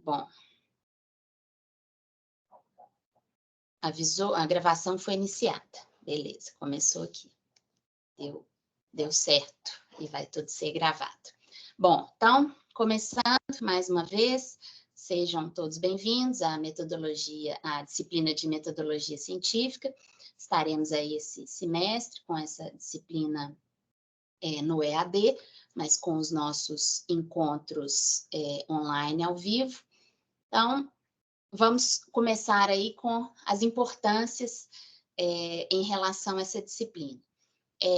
Bom, avisou, a gravação foi iniciada. Beleza, começou aqui. Deu certo e vai tudo ser gravado. Bom, então, começando mais uma vez, sejam todos bem-vindos à disciplina de metodologia científica. Estaremos aí esse semestre com essa disciplina no EAD, mas com os nossos encontros online ao vivo. Então, vamos começar aí com as importâncias em relação a essa disciplina.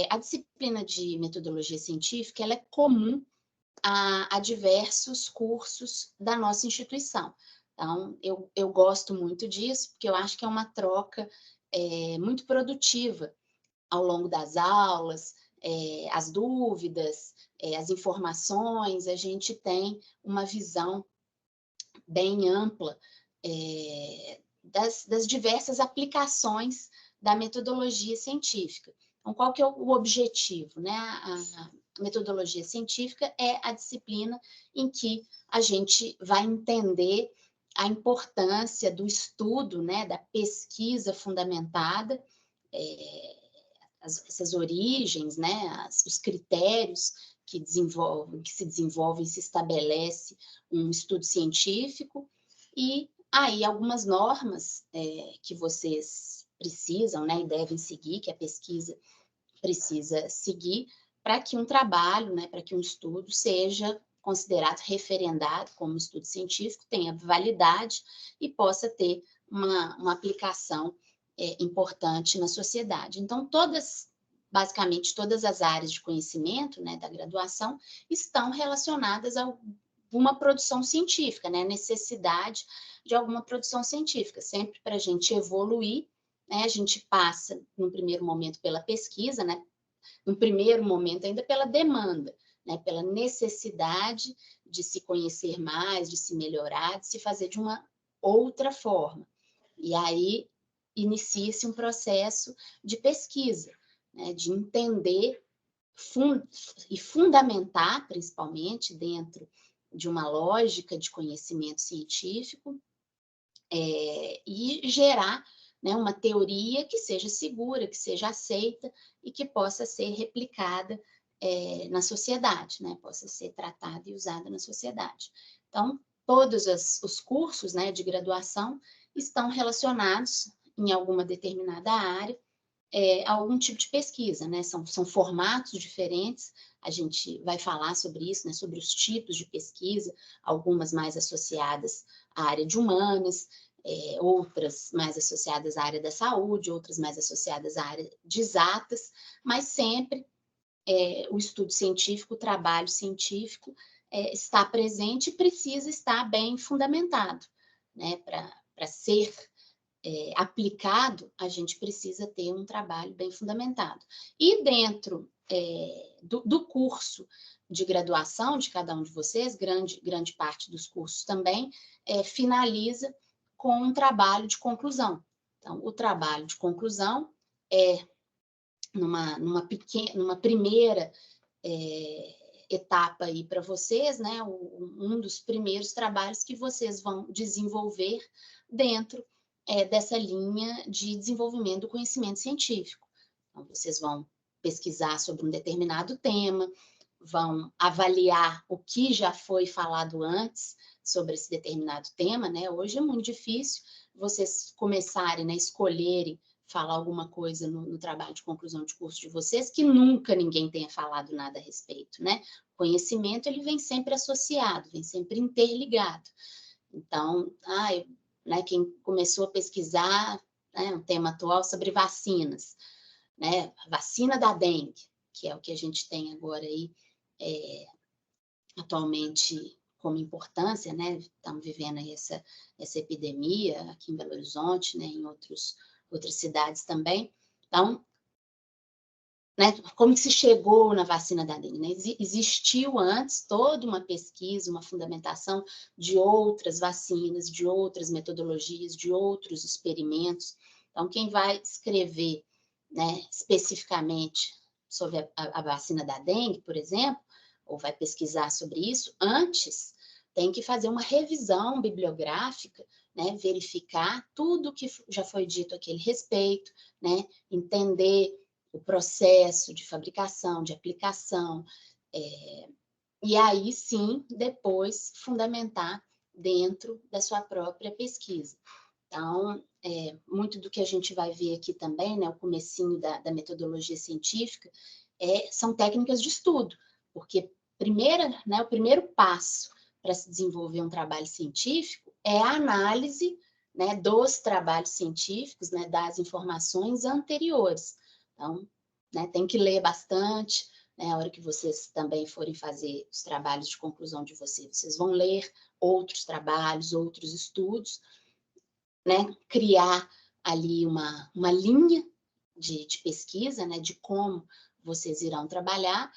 A disciplina de metodologia científica ela é comum a diversos cursos da nossa instituição. Então, eu gosto muito disso, porque eu acho que é uma troca muito produtiva ao longo das aulas, as dúvidas, as informações, a gente tem uma visão bem ampla das diversas aplicações da metodologia científica. Então, qual que é o objetivo, né? A metodologia científica é a disciplina em que a gente vai entender a importância do estudo, né, da pesquisa fundamentada, essas origens, né, os critérios que se desenvolvem, se estabelece um estudo científico, e aí algumas normas que vocês precisam, né, e devem seguir, que a pesquisa precisa seguir, para que um trabalho, né, para que um estudo seja considerado referendado como estudo científico, tenha validade e possa ter uma aplicação importante na sociedade. Então, basicamente todas as áreas de conhecimento, né, da graduação estão relacionadas a alguma produção científica, né, necessidade de alguma produção científica, sempre para a gente evoluir, né, a gente passa, no primeiro momento, pela pesquisa, né, no primeiro momento ainda pela demanda, né, pela necessidade de se conhecer mais, de se melhorar, de se fazer de uma outra forma. E aí inicia-se um processo de pesquisa, né, de entender e fundamentar, principalmente dentro de uma lógica de conhecimento científico, e gerar, né, uma teoria que seja segura, que seja aceita e que possa ser replicada na sociedade, né, possa ser tratada e usada na sociedade. Então, todos os cursos, né, de graduação estão relacionados em alguma determinada área a algum tipo de pesquisa, né? São formatos diferentes, a gente vai falar sobre isso, né? Sobre os tipos de pesquisa, algumas mais associadas à área de humanas, outras mais associadas à área da saúde, outras mais associadas à área de exatas, mas sempre o estudo científico, o trabalho científico está presente e precisa estar bem fundamentado, né? Para ser aplicado, a gente precisa ter um trabalho bem fundamentado. E dentro do curso de graduação de cada um de vocês, grande parte dos cursos também, finaliza com um trabalho de conclusão. Então, o trabalho de conclusão é numa primeira etapa aí para vocês, né? Um dos primeiros trabalhos que vocês vão desenvolver dentro dessa linha de desenvolvimento do conhecimento científico. Então, vocês vão pesquisar sobre um determinado tema, vão avaliar o que já foi falado antes sobre esse determinado tema, né? Hoje é muito difícil vocês começarem, né, escolherem falar alguma coisa no trabalho de conclusão de curso de vocês que nunca ninguém tenha falado nada a respeito, né? O conhecimento, ele vem sempre associado, vem sempre interligado. Então, né, quem começou a pesquisar, né, um tema atual sobre vacinas, né, a vacina da dengue, que é o que a gente tem agora aí atualmente como importância, né, estamos vivendo aí essa epidemia aqui em Belo Horizonte, né, em outras cidades também. Então, né, como que se chegou na vacina da dengue? Né? Existiu antes toda uma pesquisa, uma fundamentação de outras vacinas, de outras metodologias, de outros experimentos. Então, quem vai escrever, né, especificamente sobre a vacina da dengue, por exemplo, ou vai pesquisar sobre isso, antes tem que fazer uma revisão bibliográfica, né, verificar tudo que já foi dito a aquele respeito, né, entender o processo de fabricação, de aplicação, e aí sim, depois, fundamentar dentro da sua própria pesquisa. Então, muito do que a gente vai ver aqui também, né, o comecinho da metodologia científica, são técnicas de estudo, porque o primeiro passo para se desenvolver um trabalho científico é a análise, né, dos trabalhos científicos, né, das informações anteriores. Então, né, tem que ler bastante, né, a hora que vocês também forem fazer os trabalhos de conclusão de vocês vão ler outros trabalhos, outros estudos, né, criar ali uma linha de pesquisa, né, de como vocês irão trabalhar,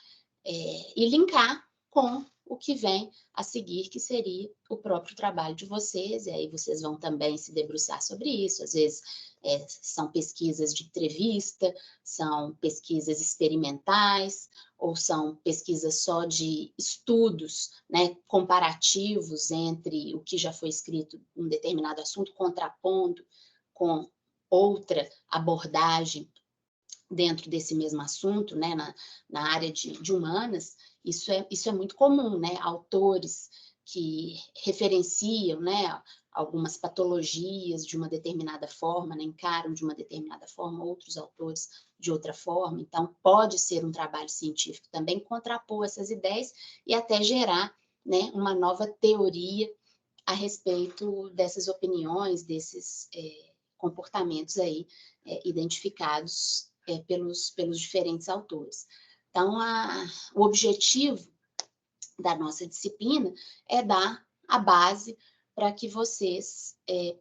e linkar com o que vem a seguir, que seria o próprio trabalho de vocês, e aí vocês vão também se debruçar sobre isso. Às vezes são pesquisas de entrevista, são pesquisas experimentais, ou são pesquisas só de estudos, né, comparativos entre o que já foi escrito em um determinado assunto, contrapondo com outra abordagem dentro desse mesmo assunto, né, na área de humanas. Isso é muito comum, né, autores que referenciam, né, algumas patologias de uma determinada forma, né, encaram de uma determinada forma, outros autores de outra forma. Então, pode ser um trabalho científico também contrapor essas ideias e até gerar, né, uma nova teoria a respeito dessas opiniões, desses comportamentos aí identificados pelos diferentes autores. Então, o objetivo da nossa disciplina é dar a base para que vocês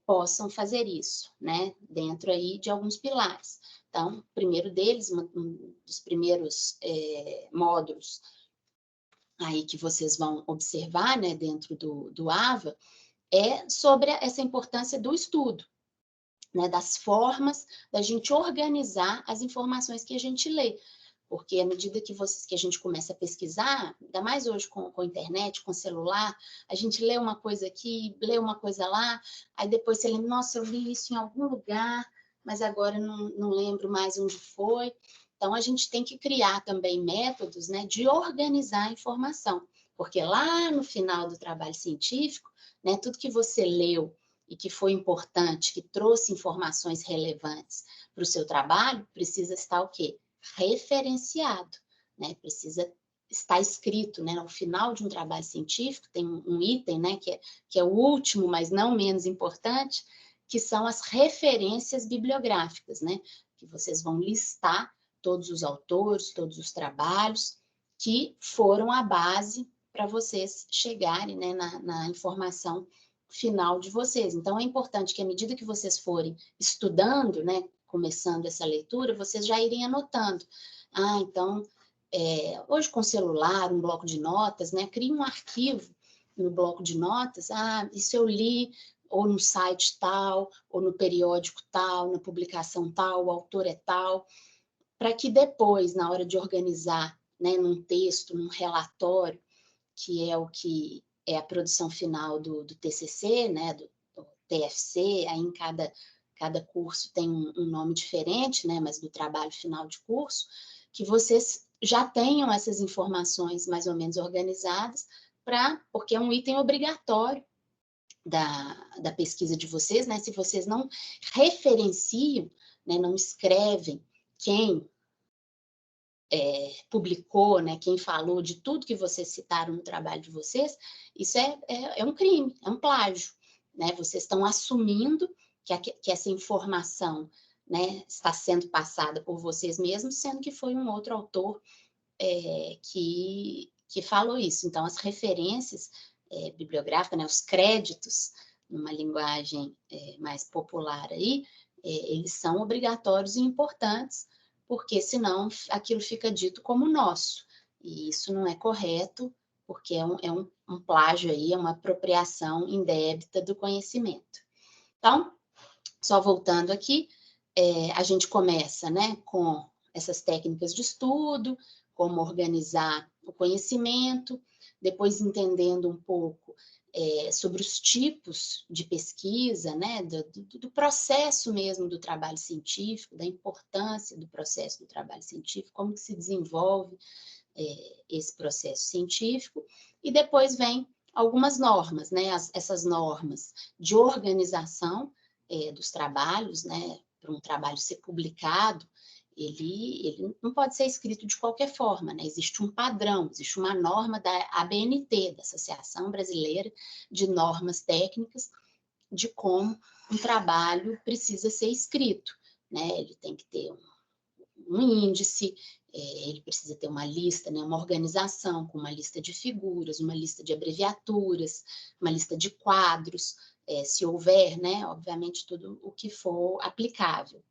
possam fazer isso, né? Dentro aí de alguns pilares. Então, o primeiro deles, um dos primeiros módulos aí que vocês vão observar, né, dentro do AVA, é sobre essa importância do estudo, né, das formas da gente organizar as informações que a gente lê. Porque à medida que a gente começa a pesquisar, ainda mais hoje com a internet, com o celular, a gente lê uma coisa aqui, lê uma coisa lá, aí depois você lembra, nossa, eu li isso em algum lugar, mas agora não lembro mais onde foi. Então, a gente tem que criar também métodos, né, de organizar a informação, porque lá no final do trabalho científico, né, tudo que você leu e que foi importante, que trouxe informações relevantes para o seu trabalho, precisa estar o quê? Referenciado, né? Precisa estar escrito, né? No final de um trabalho científico tem um item, né? Que é o último, mas não menos importante, que são as referências bibliográficas, né? Que vocês vão listar todos os autores, todos os trabalhos que foram a base para vocês chegarem, né, na informação final de vocês. Então, é importante que, à medida que vocês forem estudando, né, começando essa leitura, vocês já irem anotando. Então, hoje com celular, um bloco de notas, né, crie um arquivo no bloco de notas. Isso eu li ou no site tal, ou no periódico tal, na publicação tal, o autor é tal, para que depois, na hora de organizar, né, num texto, num relatório, que é o que é a produção final do TCC, né, do TFC, aí em cada curso tem um nome diferente, né, mas do trabalho final de curso, que vocês já tenham essas informações mais ou menos organizadas, porque é um item obrigatório da pesquisa de vocês, né, se vocês não referenciam, né, não escrevem quem publicou, né, quem falou de tudo que vocês citaram no trabalho de vocês, isso é um crime, é um plágio, né? Vocês estão assumindo que essa informação, né, está sendo passada por vocês mesmos, sendo que foi um outro autor que falou isso. Então, as referências bibliográficas, né, os créditos, numa linguagem mais popular aí, eles são obrigatórios e importantes, porque senão aquilo fica dito como nosso. E isso não é correto, porque é um plágio aí, é uma apropriação indébita do conhecimento. Então, só voltando aqui, a gente começa, né, com essas técnicas de estudo, como organizar o conhecimento, depois entendendo um pouco sobre os tipos de pesquisa, né, do processo mesmo do trabalho científico, da importância do processo do trabalho científico, como que se desenvolve esse processo científico, e depois vem algumas normas, né, essas normas de organização dos trabalhos, né, para um trabalho ser publicado, ele não pode ser escrito de qualquer forma, né? Existe um padrão, existe uma norma da ABNT, da Associação Brasileira de Normas Técnicas, de como um trabalho precisa ser escrito, né? Ele tem que ter um índice, ele precisa ter uma lista, né? Uma organização com uma lista de figuras, uma lista de abreviaturas, uma lista de quadros, se houver, né? Obviamente, tudo o que for aplicável.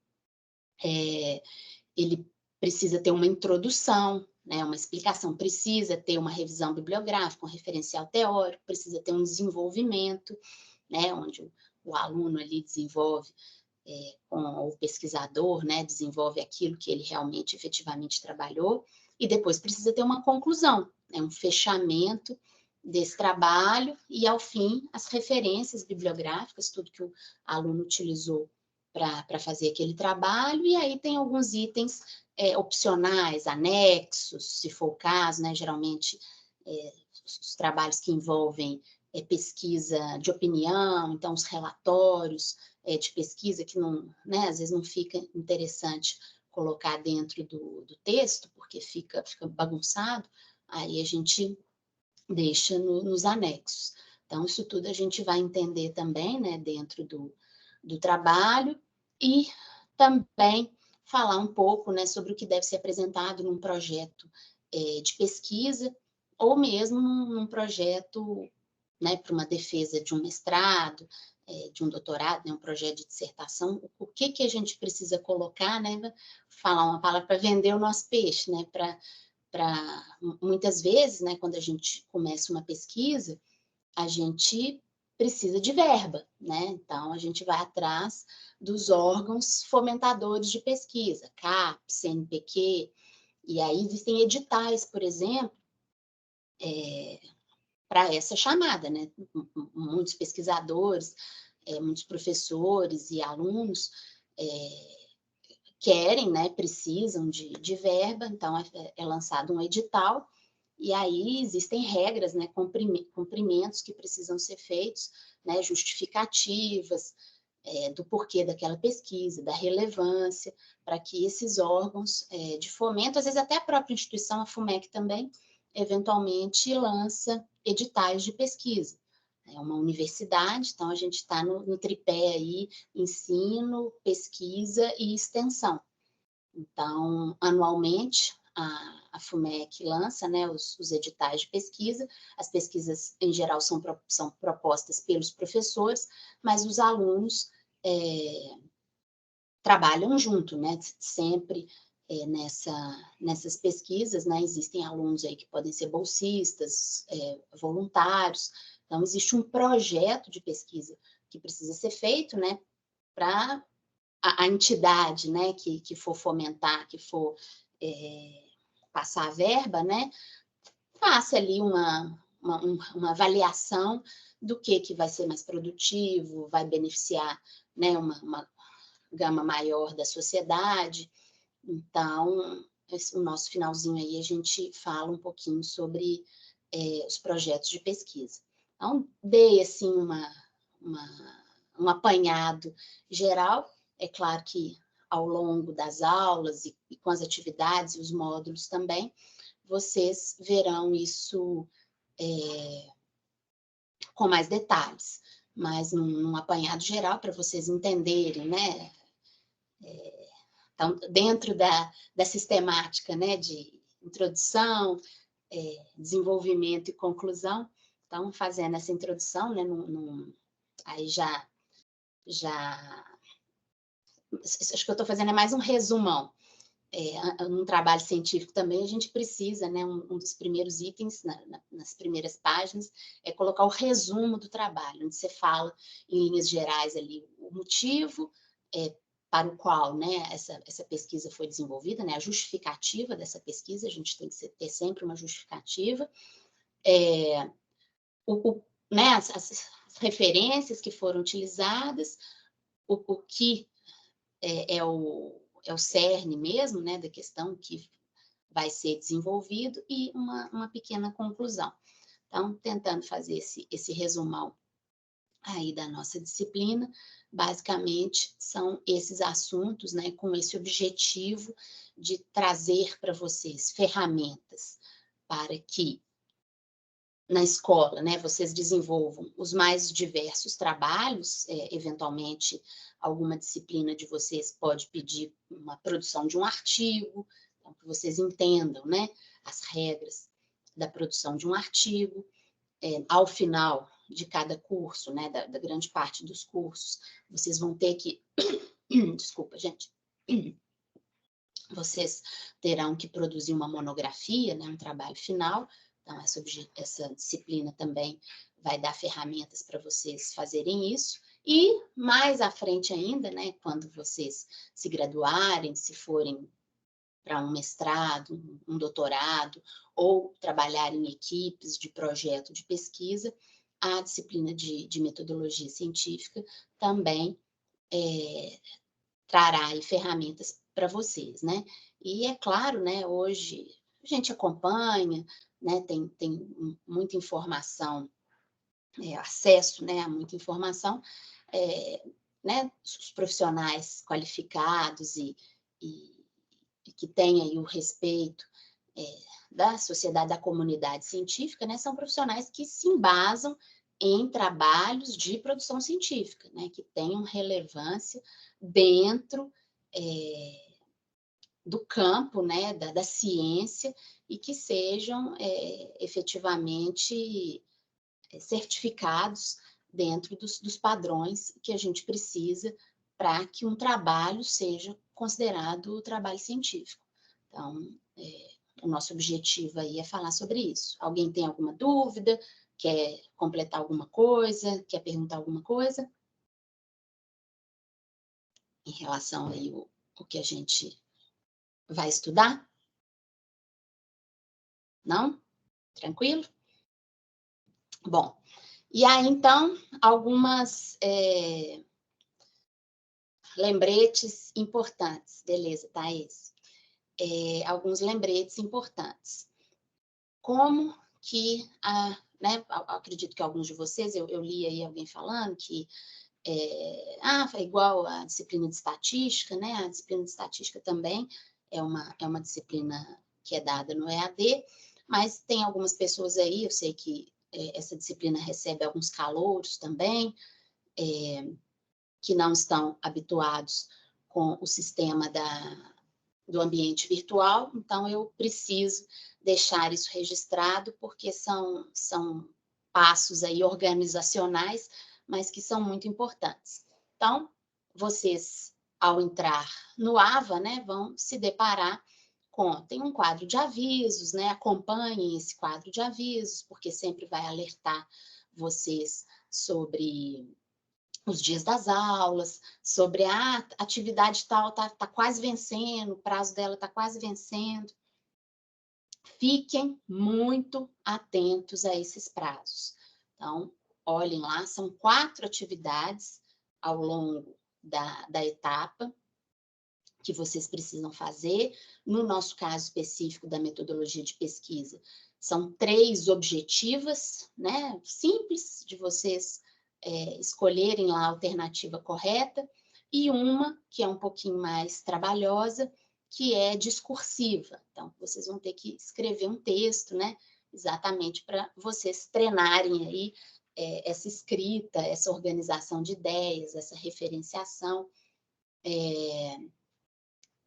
Ele precisa ter uma introdução, né, uma explicação, precisa ter uma revisão bibliográfica, um referencial teórico, precisa ter um desenvolvimento, né, onde o aluno ali desenvolve, com o pesquisador, né, desenvolve aquilo que ele realmente, efetivamente trabalhou, e depois precisa ter uma conclusão, né, um fechamento desse trabalho, e ao fim, as referências bibliográficas, tudo que o aluno utilizou para fazer aquele trabalho, e aí tem alguns itens opcionais, anexos, se for o caso, né? Geralmente os trabalhos que envolvem pesquisa de opinião, então os relatórios de pesquisa que não, né, às vezes não fica interessante colocar dentro do texto, porque fica bagunçado, aí a gente deixa nos anexos. Então, isso tudo a gente vai entender também, né, dentro do trabalho, e também falar um pouco, né, sobre o que deve ser apresentado num projeto de pesquisa, ou mesmo num projeto, né, para uma defesa de um mestrado, de um doutorado, né, um projeto de dissertação, o que a gente precisa colocar, né, falar uma palavra para vender o nosso peixe, né, para muitas vezes, né, quando a gente começa uma pesquisa, a gente precisa de verba, né? Então, a gente vai atrás dos órgãos fomentadores de pesquisa, CAPES, CNPq, e aí existem editais, por exemplo, para essa chamada, né? Muitos pesquisadores, muitos professores e alunos querem, né? Precisam de verba, então é lançado um edital, e aí existem regras, né, cumprimentos que precisam ser feitos, né, justificativas do porquê daquela pesquisa, da relevância, para que esses órgãos de fomento, às vezes até a própria instituição, a FUMEC também, eventualmente lança editais de pesquisa. É uma universidade, então a gente está no tripé aí, ensino, pesquisa e extensão. Então, anualmente, a FUMEC lança, né, os editais de pesquisa. As pesquisas, em geral, são propostas pelos professores, mas os alunos trabalham junto, né, sempre nessas pesquisas, né, existem alunos aí que podem ser bolsistas, voluntários. Então, existe um projeto de pesquisa que precisa ser feito, né, para a entidade, né, que for fomentar, que for passar a verba, né, faça ali uma avaliação do que vai ser mais produtivo, vai beneficiar, né, uma gama maior da sociedade. Então, o nosso finalzinho aí, a gente fala um pouquinho sobre os projetos de pesquisa. Então, dei, assim, um apanhado geral. É claro que ao longo das aulas e com as atividades e os módulos também, vocês verão isso com mais detalhes, mas num apanhado geral para vocês entenderem, né? Então, dentro da sistemática, né, de introdução, desenvolvimento e conclusão, então, fazendo essa introdução, né, aí já acho que eu estou fazendo mais um resumão. Num trabalho científico também, a gente precisa, né, um dos primeiros itens, nas primeiras páginas, é colocar o resumo do trabalho, onde você fala, em linhas gerais, ali, o motivo para o qual, né, essa pesquisa foi desenvolvida, né, a justificativa dessa pesquisa, a gente tem que ter sempre uma justificativa, Né, as referências que foram utilizadas, o que é o cerne mesmo, né, da questão que vai ser desenvolvido e uma pequena conclusão. Então, tentando fazer esse resumão aí da nossa disciplina, basicamente são esses assuntos, né, com esse objetivo de trazer para vocês ferramentas para que na escola, né, vocês desenvolvam os mais diversos trabalhos, eventualmente alguma disciplina de vocês pode pedir uma produção de um artigo, então que vocês entendam, né, as regras da produção de um artigo. Ao final de cada curso, né, da grande parte dos cursos, vocês vão ter que, desculpa, gente, vocês terão que produzir uma monografia, né, um trabalho final. Então, essa disciplina também vai dar ferramentas para vocês fazerem isso. E mais à frente ainda, né, quando vocês se graduarem, se forem para um mestrado, um doutorado, ou trabalhar em equipes de projeto de pesquisa, a disciplina de metodologia científica também trará aí ferramentas para vocês, né? E é claro, né, hoje a gente acompanha, né, tem muita informação, acesso, né, a muita informação, né, os profissionais qualificados e que têm aí o respeito da sociedade, da comunidade científica, né, são profissionais que se embasam em trabalhos de produção científica, né, que tenham relevância dentro do campo, né, da ciência e que sejam efetivamente certificados dentro dos padrões que a gente precisa para que um trabalho seja considerado trabalho científico. Então, o nosso objetivo aí é falar sobre isso. Alguém tem alguma dúvida? Quer completar alguma coisa? Quer perguntar alguma coisa? Em relação aí o que a gente vai estudar? Não? Tranquilo? Bom, e aí então, algumas lembretes importantes. Beleza, Thaís? Alguns lembretes importantes. Como que, né, acredito que alguns de vocês, eu li aí alguém falando que foi igual a disciplina de estatística, né? A disciplina de estatística também é uma disciplina que é dada no EAD, mas tem algumas pessoas aí, eu sei que essa disciplina recebe alguns calouros também, que não estão habituados com o sistema do ambiente virtual, então eu preciso deixar isso registrado, porque são passos aí organizacionais, mas que são muito importantes. Então, vocês, ao entrar no AVA, né, vão se deparar tem um quadro de avisos, né, acompanhem esse quadro de avisos, porque sempre vai alertar vocês sobre os dias das aulas, sobre a atividade tal tá quase vencendo, o prazo dela está quase vencendo. Fiquem muito atentos a esses prazos. Então, olhem lá, são 4 atividades ao longo da etapa que vocês precisam fazer. No nosso caso específico da metodologia de pesquisa, são 3 objetivas, né, simples de vocês escolherem lá a alternativa correta, e uma que é um pouquinho mais trabalhosa, que é discursiva. Então, vocês vão ter que escrever um texto, né, exatamente para vocês treinarem aí essa escrita, essa organização de ideias, essa referenciação,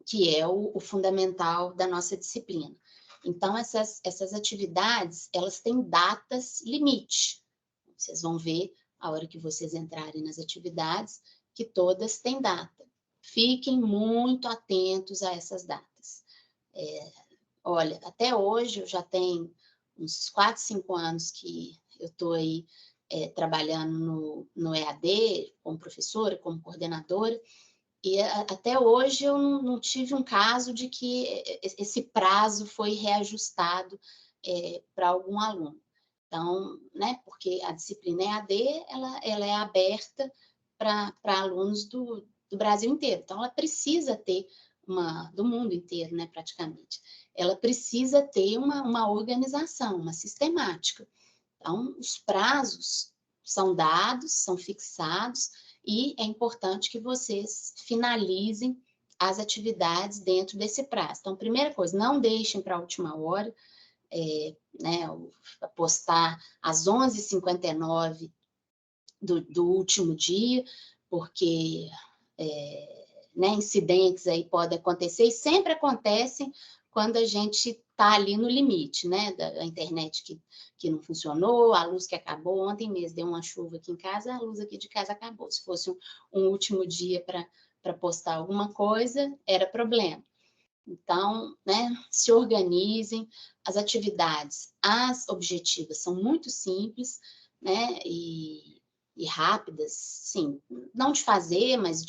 que é o fundamental da nossa disciplina. Então, essas atividades, elas têm datas limite. Vocês vão ver, a hora que vocês entrarem nas atividades, que todas têm data. Fiquem muito atentos a essas datas. Olha, até hoje, eu já tenho uns 4, 5 anos que eu estou aí trabalhando no EAD, como professora, como coordenadora, e até hoje eu não tive um caso de que esse prazo foi reajustado para algum aluno. Então, né, porque a disciplina EAD, ela é aberta para alunos do Brasil inteiro. Então, ela precisa ter do mundo inteiro, né, praticamente. Ela precisa ter uma organização, uma sistemática. Então, os prazos são dados, são fixados, e é importante que vocês finalizem as atividades dentro desse prazo. Então, primeira coisa, não deixem para a última hora, né, postar às 11h59 do último dia, porque né, incidentes aí podem acontecer, e sempre acontecem quando a gente está ali no limite, né, da internet que não funcionou, a luz que acabou. Ontem mesmo deu uma chuva aqui em casa, a luz aqui de casa acabou. Se fosse um último dia para postar alguma coisa, era problema. Então, né, se organizem. As atividades, as objetivas são muito simples, né, e rápidas, sim, não de fazer, mas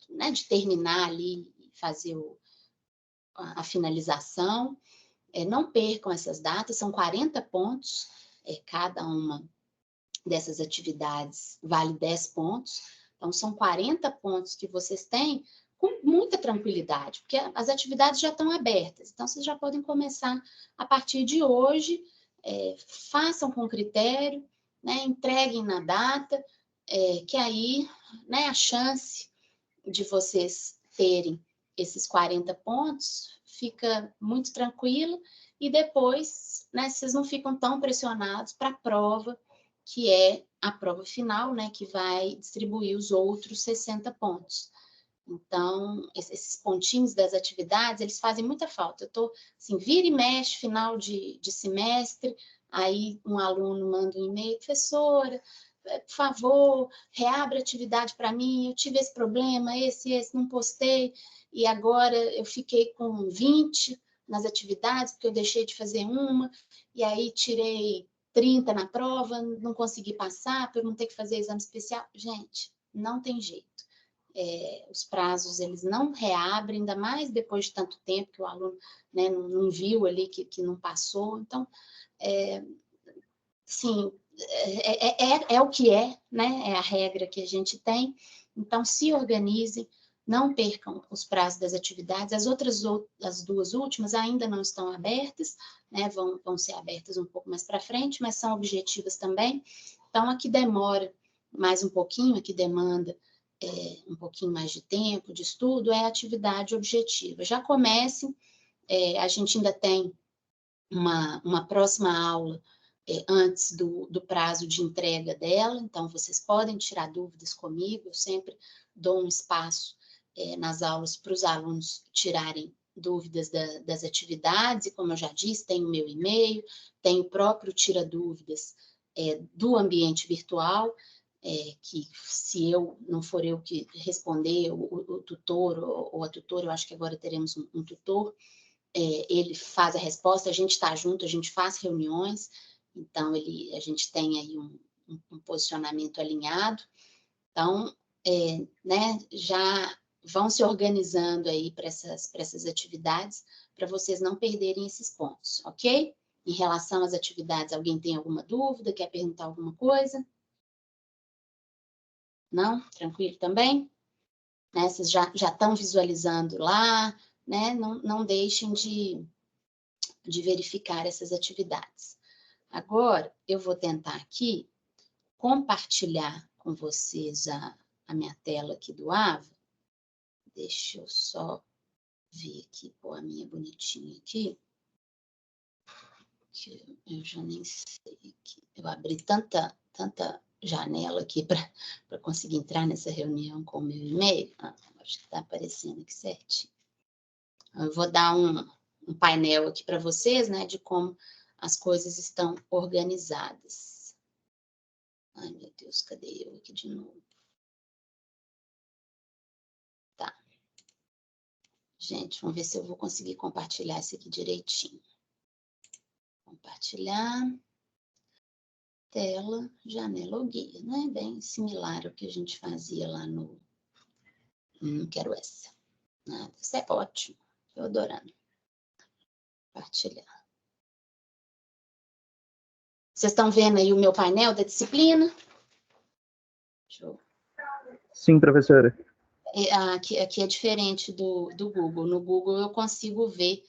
né, de terminar ali e fazer a finalização. Não percam essas datas, são 40 pontos, cada uma dessas atividades vale 10 pontos, então são 40 pontos que vocês têm com muita tranquilidade, porque as atividades já estão abertas, então vocês já podem começar a partir de hoje, façam com critério, né, entreguem na data, que aí, né, a chance de vocês terem esses 40 pontos fica muito tranquila, e depois, né, vocês não ficam tão pressionados para a prova, que é a prova final, né, que vai distribuir os outros 60 pontos. Então, esses pontinhos das atividades, eles fazem muita falta. Eu estou, assim, vira e mexe, final de semestre, aí um aluno manda um e-mail: professora, por favor, reabre a atividade para mim, eu tive esse problema, esse, não postei, e agora eu fiquei com 20 nas atividades, porque eu deixei de fazer uma, e aí tirei 30 na prova, não consegui passar, por não ter que fazer exame especial. Gente, não tem jeito. Os prazos, eles não reabrem, ainda mais depois de tanto tempo que o aluno, né, não viu ali que não passou. Então, sim, é o que é, né? É a regra que a gente tem. Então, se organizem, não percam os prazos das atividades. As duas últimas ainda não estão abertas, né? Vão ser abertas um pouco mais para frente, mas são objetivas também. Então, a que demora mais um pouquinho, a que demanda um pouquinho mais de tempo, de estudo, é a atividade objetiva. Já comecem, a gente ainda tem uma próxima aula antes do prazo de entrega dela, então vocês podem tirar dúvidas comigo, eu sempre dou um espaço nas aulas para os alunos tirarem dúvidas das atividades, e como eu já disse, tem o meu e-mail, tem o próprio Tira Dúvidas do ambiente virtual, que se não for eu que responder, o tutor ou a tutora, eu acho que agora teremos um tutor, ele faz a resposta, a gente está junto, a gente faz reuniões, então a gente tem aí um posicionamento alinhado. Então, né, já vão se organizando aí para essas atividades, para vocês não perderem esses pontos, ok? Em relação às atividades, alguém tem alguma dúvida, quer perguntar alguma coisa? Não? Tranquilo também? Né, vocês já estão visualizando lá, né? Não deixem de verificar essas atividades. Agora, eu vou tentar aqui compartilhar com vocês a minha tela aqui do AVA. Deixa eu só ver aqui, pôr a minha bonitinha aqui, que eu já nem sei aqui. Eu abri tanta janela aqui para conseguir entrar nessa reunião com o meu e-mail. Acho que está aparecendo aqui certinho. Eu vou dar um painel aqui para vocês, né, de como as coisas estão organizadas. Ai, meu Deus, cadê eu aqui de novo? Tá. Gente, vamos ver se eu vou conseguir compartilhar isso aqui direitinho. Compartilhar. Tela, janela ou guia, né? Bem similar ao que a gente fazia lá no... Não quero essa. Essa é ótimo. Estou adorando. Compartilhar. Vocês estão vendo aí o meu painel da disciplina? Deixa eu... Sim, professora. Aqui é diferente do Google. No Google eu consigo ver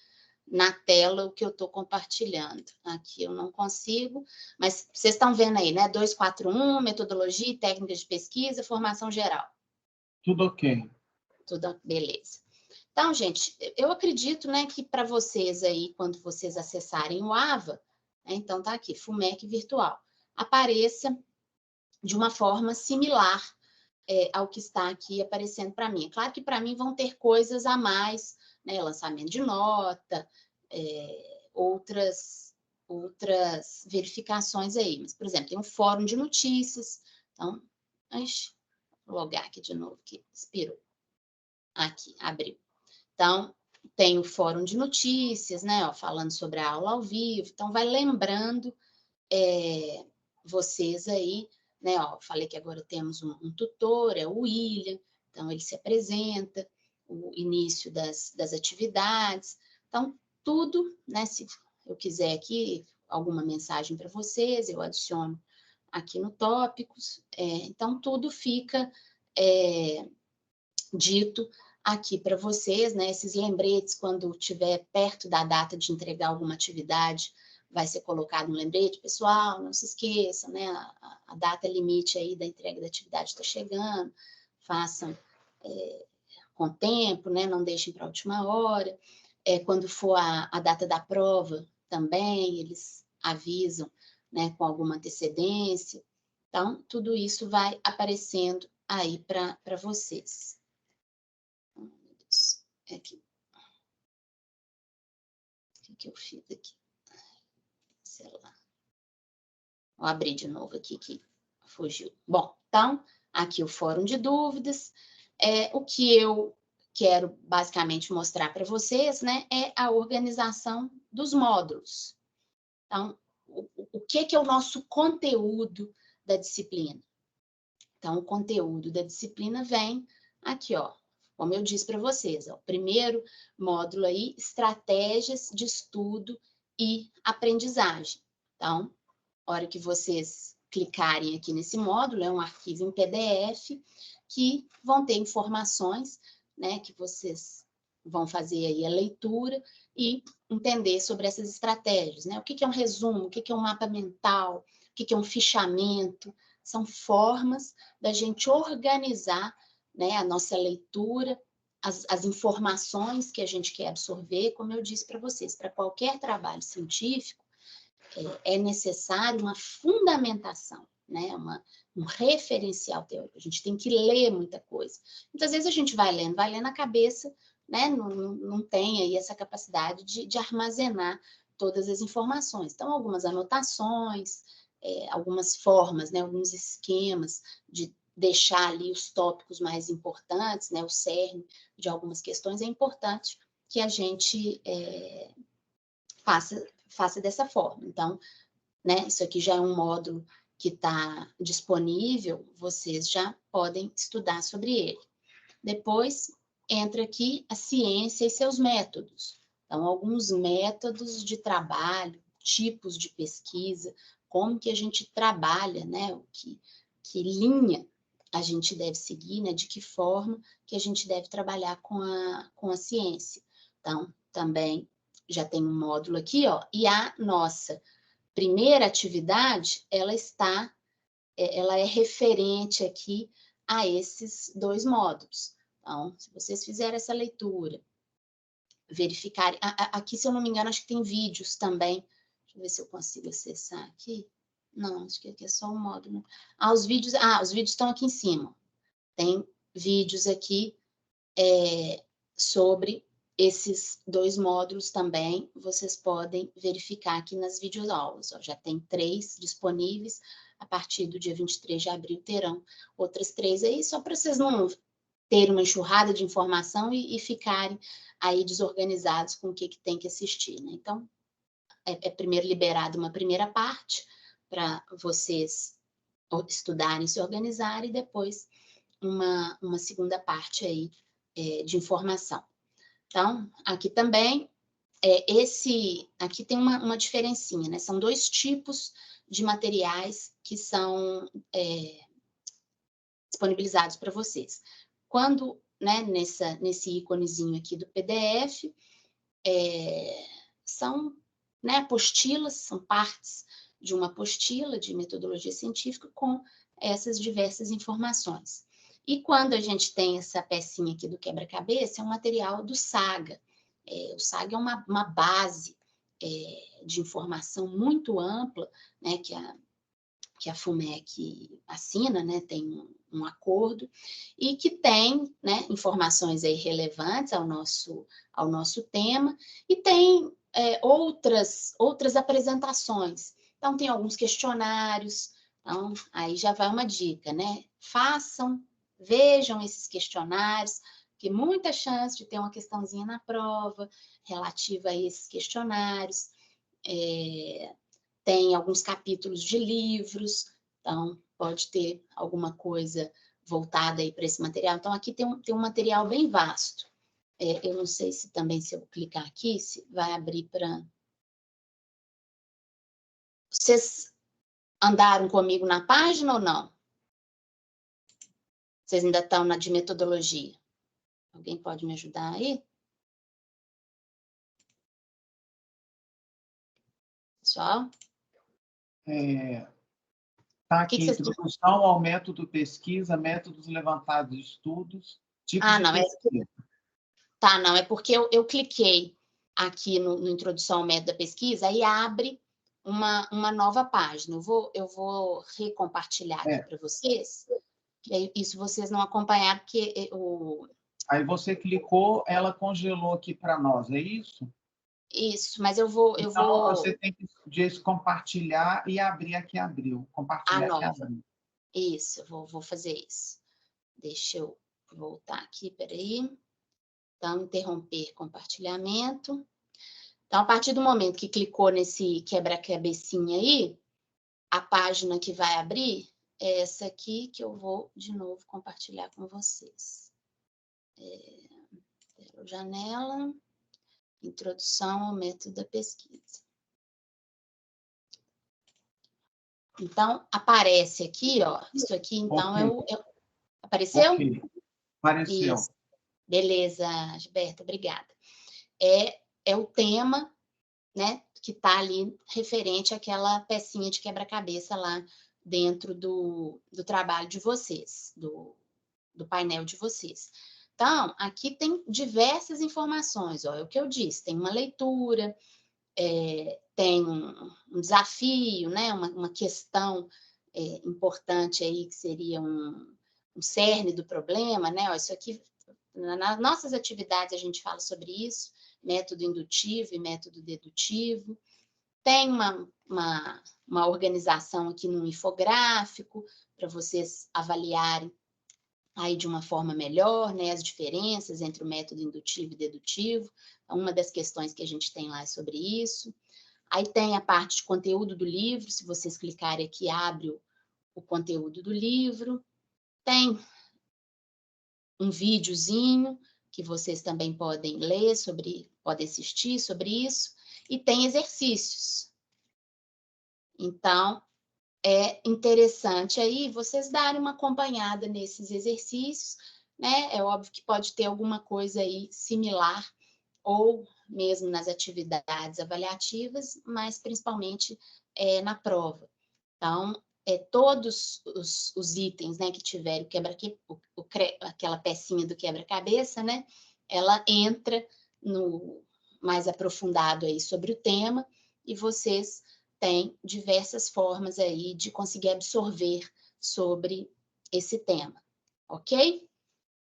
na tela o que eu estou compartilhando. Aqui eu não consigo, mas vocês estão vendo aí, né? 241, metodologia e técnicas de pesquisa, formação geral. Tudo ok. Tudo beleza. Então, gente, eu acredito, né, que para vocês aí, quando vocês acessarem o AVA, né, então tá aqui, FUMEC virtual, apareça de uma forma similar ao que está aqui aparecendo para mim. Claro que para mim vão ter coisas a mais, né, lançamento de nota, outras verificações aí. Mas, por exemplo, tem um fórum de notícias. Então, vou logar aqui de novo, que expirou. Aqui, abriu. Então, tem o fórum de notícias, né, ó, falando sobre a aula ao vivo. Então, vai lembrando vocês aí, né, ó, falei que agora temos um tutor, é o William, então ele se apresenta, o início das atividades. Então, tudo, né, se eu quiser aqui alguma mensagem para vocês, eu adiciono aqui no tópicos. Então, tudo fica dito aqui para vocês, né? Esses lembretes, quando estiver perto da data de entregar alguma atividade, vai ser colocado um lembrete, pessoal, não se esqueçam, né? A data limite aí da entrega da atividade está chegando, façam com tempo, né? Não deixem para a última hora. Quando for a data da prova, também eles avisam, né? Com alguma antecedência. Então, tudo isso vai aparecendo aí para vocês. Aqui. O que eu fiz aqui? Sei lá. Vou abrir de novo aqui que fugiu. Bom, então, aqui o fórum de dúvidas. O que eu quero basicamente mostrar para vocês, né, é a organização dos módulos. Então, o que é o nosso conteúdo da disciplina? Então, o conteúdo da disciplina vem aqui, ó. Como eu disse para vocês, ó, o primeiro módulo aí, estratégias de estudo e aprendizagem. Então, a hora que vocês clicarem aqui nesse módulo, é um arquivo em PDF que vão ter informações, né, que vocês vão fazer aí a leitura e entender sobre essas estratégias, né? O que é um resumo, o que é um mapa mental, o que é um fichamento, são formas da gente organizar, né, a nossa leitura, as informações que a gente quer absorver, como eu disse para vocês, para qualquer trabalho científico, é necessário uma fundamentação, né, um referencial teórico. A gente tem que ler muita coisa. Muitas vezes a gente vai lendo a cabeça, né, não tem aí essa capacidade de armazenar todas as informações. Então, algumas anotações, algumas formas, né, alguns esquemas de deixar ali os tópicos mais importantes, né, o cerne de algumas questões, é importante que a gente faça dessa forma. Então, né, isso aqui já é um módulo que está disponível, vocês já podem estudar sobre ele. Depois, entra aqui a ciência e seus métodos. Então, alguns métodos de trabalho, tipos de pesquisa, como que a gente trabalha, né, que linha a gente deve seguir, né, de que forma que a gente deve trabalhar com a ciência. Então, também já tem um módulo aqui, ó, e a nossa primeira atividade, ela é referente aqui a esses dois módulos. Então, se vocês fizerem essa leitura, verificarem... Aqui, se eu não me engano, acho que tem vídeos também. Deixa eu ver se eu consigo acessar aqui. Não, acho que aqui é só um módulo. Os vídeos estão aqui em cima. Tem vídeos aqui sobre esses dois módulos também. Vocês podem verificar aqui nas videoaulas. Já tem 3 disponíveis. A partir do dia 23 de abril terão outras 3 aí, só para vocês não terem uma enxurrada de informação e ficarem aí desorganizados com o que tem que assistir, né? Então, primeiro liberado uma primeira parte para vocês estudarem, se organizarem, e depois uma segunda parte aí de informação. Então, aqui também, aqui tem uma diferencinha, né? São 2 tipos de materiais que são disponibilizados para vocês. Quando, né, nesse íconezinho aqui do PDF, são, né, apostilas, são partes de uma apostila de metodologia científica com essas diversas informações. E quando a gente tem essa pecinha aqui do quebra-cabeça, é um material do Saga. O Saga é uma base de informação muito ampla, né, que a FUMEC assina, né, tem um acordo, e que tem, né, informações aí relevantes ao nosso tema, e tem outras apresentações. Então, tem alguns questionários. Então, aí já vai uma dica, né? Vejam esses questionários, que muita chance de ter uma questãozinha na prova relativa a esses questionários. Tem alguns capítulos de livros, então pode ter alguma coisa voltada aí para esse material. Então, aqui tem um material bem vasto. Eu não sei se também, se eu clicar aqui, se vai abrir para... Vocês andaram comigo na página ou não? Vocês ainda estão na de metodologia? Alguém pode me ajudar aí? Pessoal? Está aqui, introdução ao método pesquisa, métodos levantados de estudos, tipos de pesquisa. Não, é porque eu cliquei aqui no introdução ao método da pesquisa e abre uma nova página. Eu vou recompartilhar aqui para vocês. Isso vocês não acompanharam, porque Aí você clicou, ela congelou aqui para nós, é isso? Isso, mas eu vou... Você tem que descompartilhar e abrir aqui, abriu. Compartilhar aqui, abriu. Isso, eu vou fazer isso. Deixa eu voltar aqui, peraí. Então, interromper compartilhamento. Então, a partir do momento que clicou nesse quebra-cabecinha aí, a página que vai abrir é essa aqui, que eu vou, de novo, compartilhar com vocês. Janela, introdução ao método da pesquisa. Então, aparece aqui, ó, isso aqui, então, apareceu? Ok, apareceu. Isso. Beleza, Gilberto, obrigada. É o tema, né, que está ali referente àquela pecinha de quebra-cabeça lá dentro do trabalho de vocês, do painel de vocês. Então, aqui tem diversas informações, ó, é o que eu disse, tem uma leitura, tem um desafio, né, uma questão importante aí, que seria um cerne do problema, né, ó, isso aqui, nas nossas atividades a gente fala sobre isso, método indutivo e método dedutivo. Tem uma organização aqui no infográfico, para vocês avaliarem aí de uma forma melhor, né, as diferenças entre o método indutivo e dedutivo. Uma das questões que a gente tem lá é sobre isso. Aí tem a parte de conteúdo do livro, se vocês clicarem aqui, abre o conteúdo do livro. Tem um videozinho que vocês também podem ler podem assistir sobre isso, e tem exercícios. Então, é interessante aí vocês darem uma acompanhada nesses exercícios, né? É óbvio que pode ter alguma coisa aí similar, ou mesmo nas atividades avaliativas, mas principalmente na prova. Então, todos os itens, né, que tiverem aquela pecinha do quebra-cabeça, né, ela entra no mais aprofundado aí sobre o tema, e vocês têm diversas formas aí de conseguir absorver sobre esse tema, ok?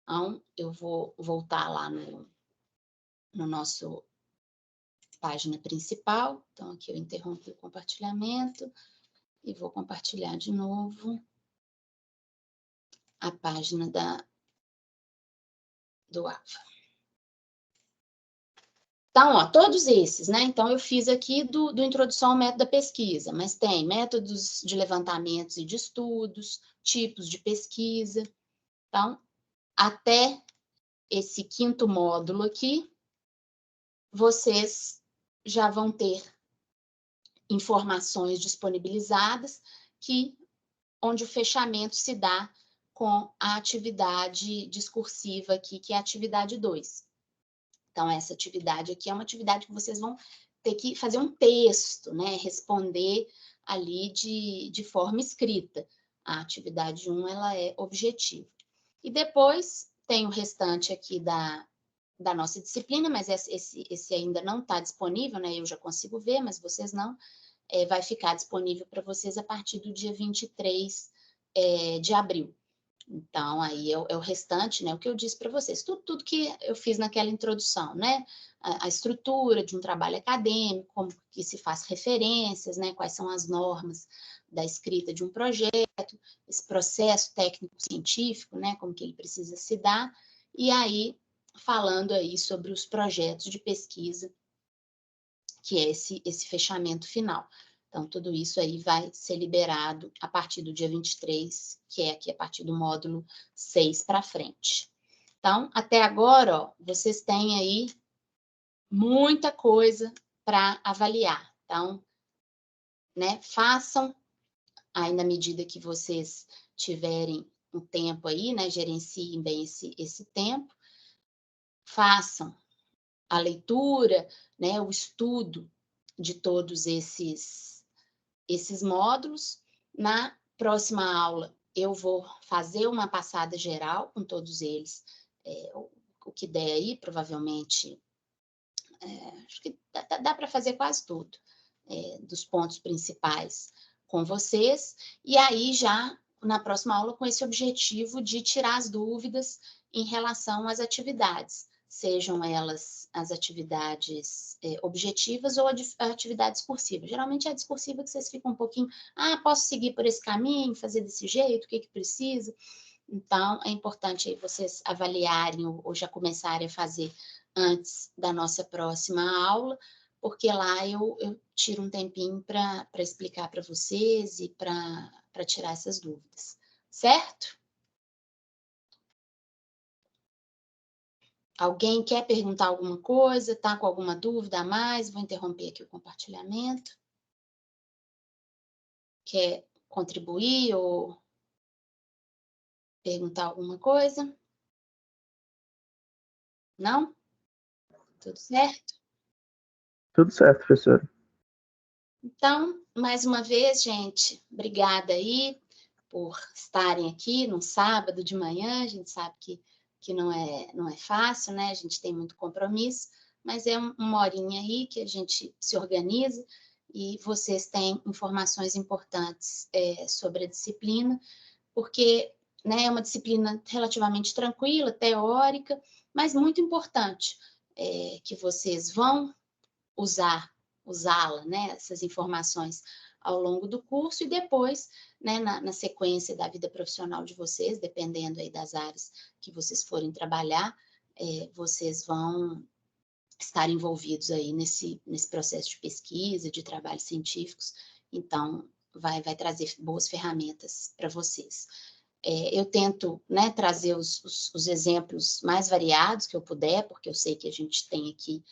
Então, eu vou voltar lá no nosso página principal. Então, aqui eu interrompi o compartilhamento e vou compartilhar de novo a página do AVA. Então, ó, todos esses, né? Então, eu fiz aqui do introdução ao método da pesquisa, mas tem métodos de levantamentos e de estudos, tipos de pesquisa. Então, até esse 5º módulo aqui, vocês já vão ter informações disponibilizadas, onde o fechamento se dá com a atividade discursiva aqui, que é a atividade 2. Então, essa atividade aqui é uma atividade que vocês vão ter que fazer um texto, né? Responder ali de forma escrita. A atividade 1, ela é objetiva. E depois tem o restante aqui da nossa disciplina, mas esse ainda não está disponível, né? Eu já consigo ver, mas vocês não. Vai ficar disponível para vocês a partir do dia 23 de abril. Então, aí é o restante, né? O que eu disse para vocês, tudo que eu fiz naquela introdução, né? A estrutura de um trabalho acadêmico, como que se faz referências, né? Quais são as normas da escrita de um projeto, esse processo técnico-científico, né? Como que ele precisa se dar, e aí falando aí sobre os projetos de pesquisa, que é esse fechamento final. Então, tudo isso aí vai ser liberado a partir do dia 23, que é aqui a partir do módulo 6 para frente. Então, até agora, ó, vocês têm aí muita coisa para avaliar. Então, né, façam aí na medida que vocês tiverem um tempo aí, né, gerenciem bem esse tempo, façam a leitura, né, o estudo de todos esses módulos. Na próxima aula, eu vou fazer uma passada geral com todos eles, o que der aí, provavelmente, acho que dá para fazer quase tudo, dos pontos principais com vocês, e aí já na próxima aula com esse objetivo de tirar as dúvidas em relação às atividades, sejam elas as atividades objetivas ou a atividade discursiva. Geralmente é a discursiva que vocês ficam um pouquinho, posso seguir por esse caminho, fazer desse jeito, o que precisa? Então, é importante aí vocês avaliarem ou já começarem a fazer antes da nossa próxima aula, porque lá eu tiro um tempinho para explicar para vocês e para tirar essas dúvidas, certo? Alguém quer perguntar alguma coisa? Está com alguma dúvida a mais? Vou interromper aqui o compartilhamento. Quer contribuir ou perguntar alguma coisa? Não? Tudo certo? Tudo certo, professora. Então, mais uma vez, gente, obrigada aí por estarem aqui num sábado de manhã. A gente sabe que não é fácil, né? A gente tem muito compromisso, mas é uma horinha aí que a gente se organiza e vocês têm informações importantes sobre a disciplina, porque, né, é uma disciplina relativamente tranquila, teórica, mas muito importante, que vocês vão usá-la, né, essas informações ao longo do curso e depois, né, na sequência da vida profissional de vocês, dependendo aí das áreas que vocês forem trabalhar, vocês vão estar envolvidos aí nesse processo de pesquisa, de trabalhos científicos, então vai trazer boas ferramentas para vocês. Eu tento, né, trazer os exemplos mais variados que eu puder, porque eu sei que a gente tem aqui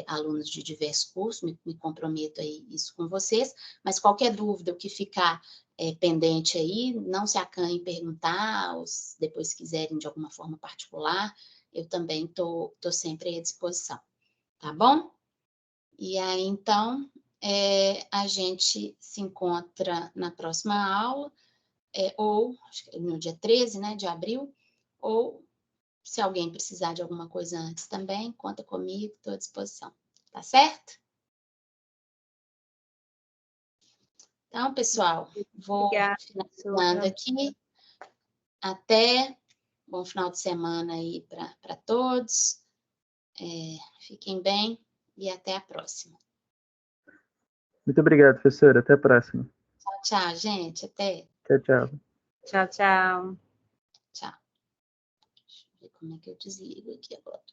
alunos de diversos cursos, me comprometo aí isso com vocês, mas qualquer dúvida, o que ficar pendente aí, não se acanhem em perguntar, ou se depois quiserem de alguma forma particular, eu também tô sempre à disposição, tá bom? E aí, então, a gente se encontra na próxima aula, ou acho que no dia 13, né, de abril, ou se alguém precisar de alguma coisa antes também, conta comigo, estou à disposição. Tá certo? Então, pessoal, vou finalizando aqui. Até. Bom final de semana aí para todos. Fiquem bem e até a próxima. Muito obrigado, professora. Até a próxima. Tchau, tchau, gente. Até. Tchau, tchau. Tchau, tchau. Tchau. Deixa eu ver como é que eu desligo aqui agora.